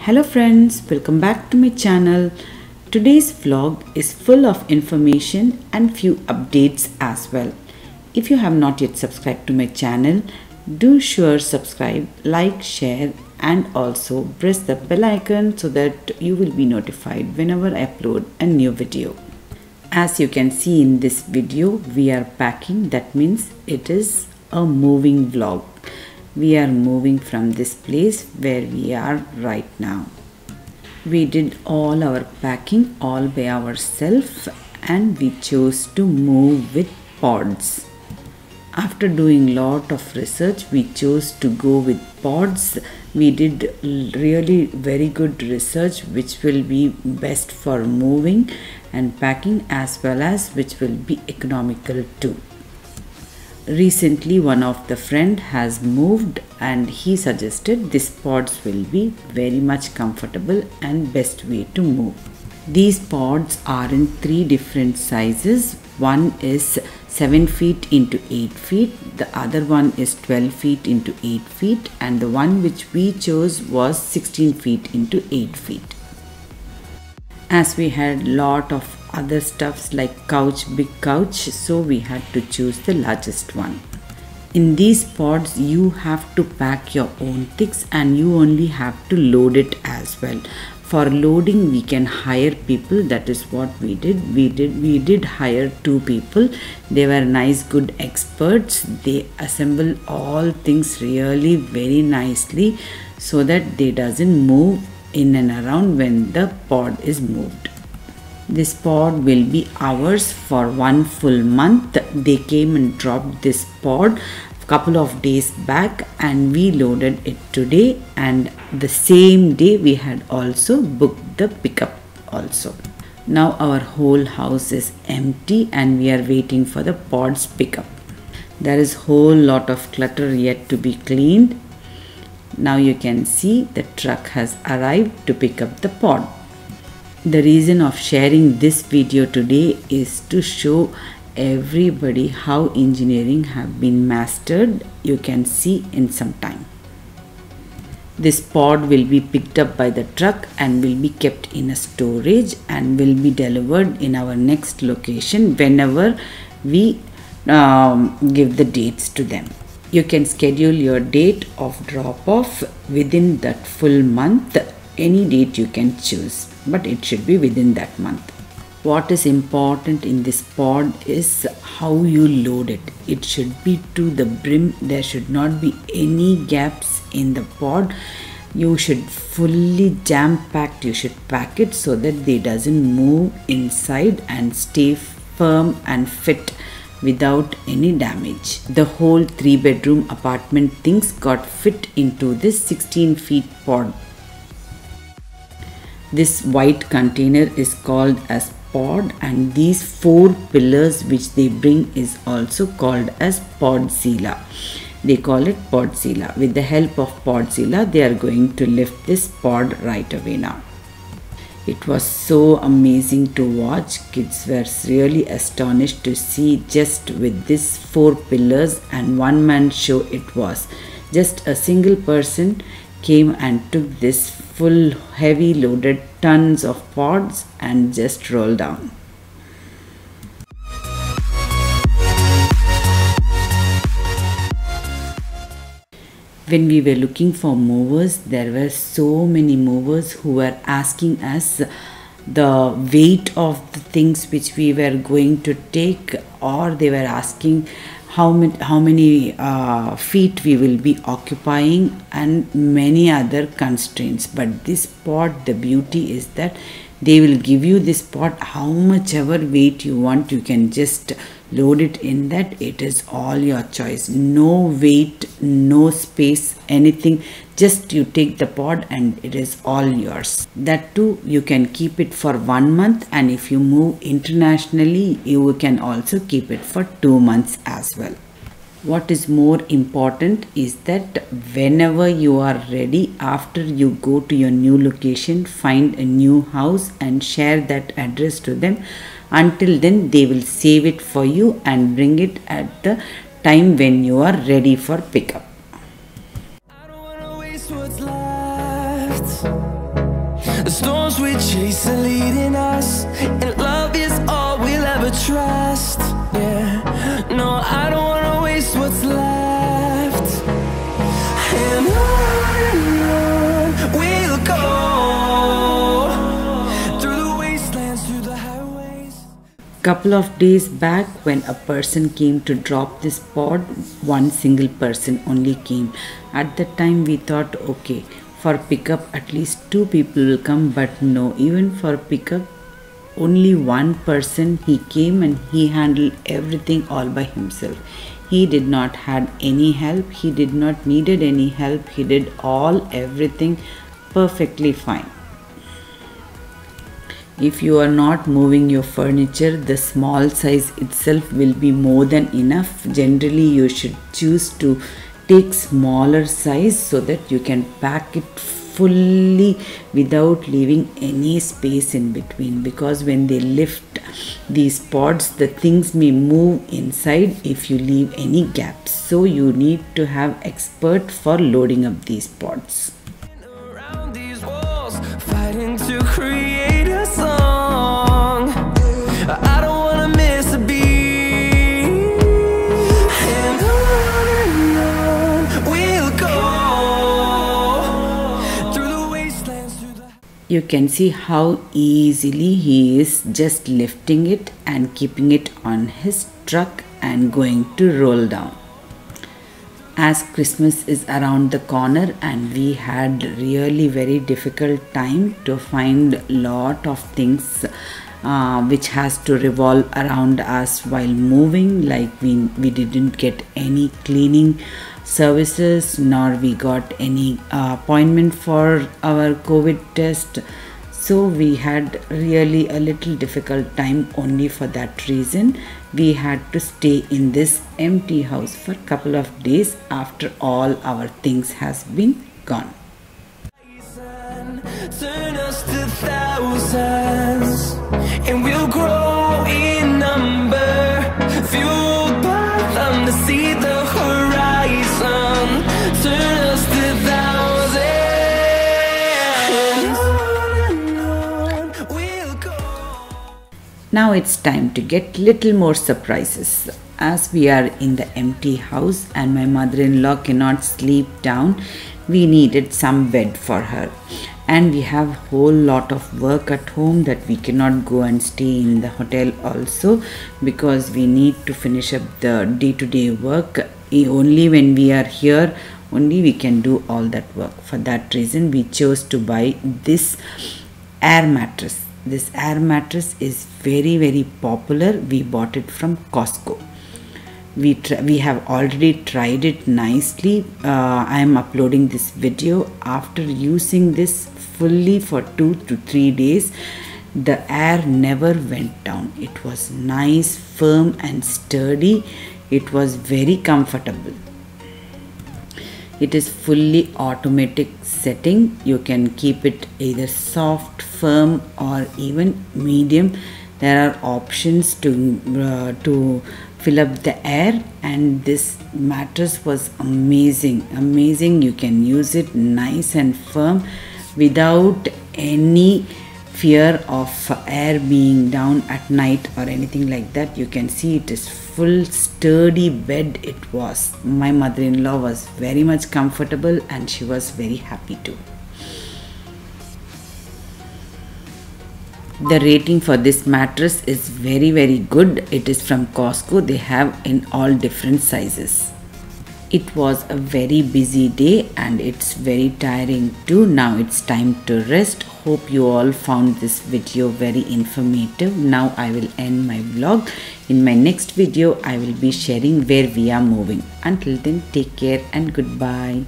Hello friends, welcome back to my channel. Today's vlog is full of information and few updates as well. If you have not yet subscribed to my channel, do sure subscribe, like, share and also press the bell icon so that you will be notified whenever I upload a new video. As you can see in this video, we are packing. That means it is a moving vlog. We are moving from this place where we are right now. We did all our packing all by ourselves and we chose to move with PODS. After doing lot of research, we chose to go with PODS. We did really very good research which will be best for moving and packing as well as which will be economical too. Recently one of the friend has moved and he suggested this PODS will be very much comfortable and best way to move. These PODS are in 3 different sizes. One is 7 feet into 8 feet, the other one is 12 feet into 8 feet and the one which we chose was 16 feet into 8 feet. As we had lot of other stuffs like couch, big couch, so we had to choose the largest one. In these PODS you have to pack your own things and you only have to load it as well. For loading we can hire people. That is what we did. We did hire 2 people. They were nice good experts. They assemble all things really very nicely so that they doesn't move in and around when the pod is moved. This pod will be ours for 1 full month. They came and dropped this pod a couple of days back and we loaded it today, and the same day we had also booked the pickup also. Now our whole house is empty and we are waiting for the pod's pickup. There is whole lot of clutter yet to be cleaned. Now you can see the truck has arrived to pick up the pod. The reason of sharing this video today is to show everybody how engineering have been mastered. You can see in some time. This pod will be picked up by the truck and will be kept in a storage and will be delivered in our next location whenever we give the dates to them. You can schedule your date of drop off within that full month. Any date you can choose, but it should be within that month. What is important in this pod is how you load it. It should be to the brim. There should not be any gaps in the pod. You should fully jam packed. You should pack it so that they doesn't move inside and stay firm and fit without any damage. The whole 3-bedroom apartment things got fit into this 16 feet pod. This white container is called as pod and these 4 pillars which they bring is also called as Podzilla. They call it Podzilla. With the help of Podzilla they are going to lift this pod right away now. It was so amazing to watch. Kids were really astonished to see just with these 4 pillars and one-man show it was. Just a single person came and took this full heavy loaded tons of pods and just rolled down. When we were looking for movers, there were so many movers who were asking us the weight of the things which we were going to take, or they were asking how many feet we will be occupying and many other constraints. But this pod, the beauty is that they will give you this pod how much ever weight you want. You can just load it in that. It is all your choice. No weight, no space, anything. Just you take the pod and it is all yours. That too, you can keep it for 1 month, and if you move internationally, you can also keep it for 2 months as well. What is more important is that whenever you are ready, after you go to your new location, find a new house and share that address to them. Until then, they will save it for you and bring it at the time when you are ready for pickup. I don't wanna waste what's left. The storms we chase are leading us, and love is all we'll ever trust. Yeah, no, I don't wanna waste what's left. And on we'll go, through the wastelands, through the highways. Couple of days back, when a person came to drop this pod, one single person only came. At that time we thought, okay, for pickup at least 2 people will come, but no, even for pickup only one person he came, and he handled everything all by himself. He did not had any help, he did not needed any help, he did everything perfectly fine. If you are not moving your furniture, the small size itself will be more than enough. Generally you should choose to take smaller size so that you can pack it fully without leaving any space in between, because when they lift these pods, the things may move inside if you leave any gaps. So you need to have expert for loading up these pods. Around these walls, fighting to create a song. I don't wanna miss a beat. You can see how easily he is just lifting it and keeping it on his truck and going to roll down. As Christmas is around the corner, and we had really very difficult time to find lot of things which has to revolve around us while moving, like we didn't get any cleaning services, nor we got any appointment for our COVID test. So we had really a little difficult time. Only for that reason we had to stay in this empty house for a couple of days after all our things has been gone. Turn us to thousands, and we'll grow in number, fueled by them to see the horizon. Turn us to thousands, and on we'll go. Now it's time to get little more surprises. As we are in the empty house and my mother-in-law cannot sleep down, we needed some bed for her. And we have whole lot of work at home that we cannot go and stay in the hotel also, because we need to finish up the day-to-day work. Only when we are here only we can do all that work. For that reason we chose to buy this air mattress. This air mattress is very popular. We bought it from Costco. We have already tried it nicely. I am uploading this video after using this fully for 2 to 3 days. The air never went down. It was nice, firm and sturdy. It was very comfortable. It is fully automatic setting. You can keep it either soft, firm or even medium. There are options to fill up the air, and this mattress was amazing. You can use it nice and firm without any fear of air being down at night or anything like that. You can see it is full sturdy bed. It was. My mother-in-law was very much comfortable and she was very happy too. The rating for this mattress is very good. It is from Costco. They have in all different sizes. It was a very busy day and it's very tiring too. Now it's time to rest. Hope you all found this video very informative. Now I will end my vlog. In my next video I will be sharing where we are moving. Until then, take care and goodbye.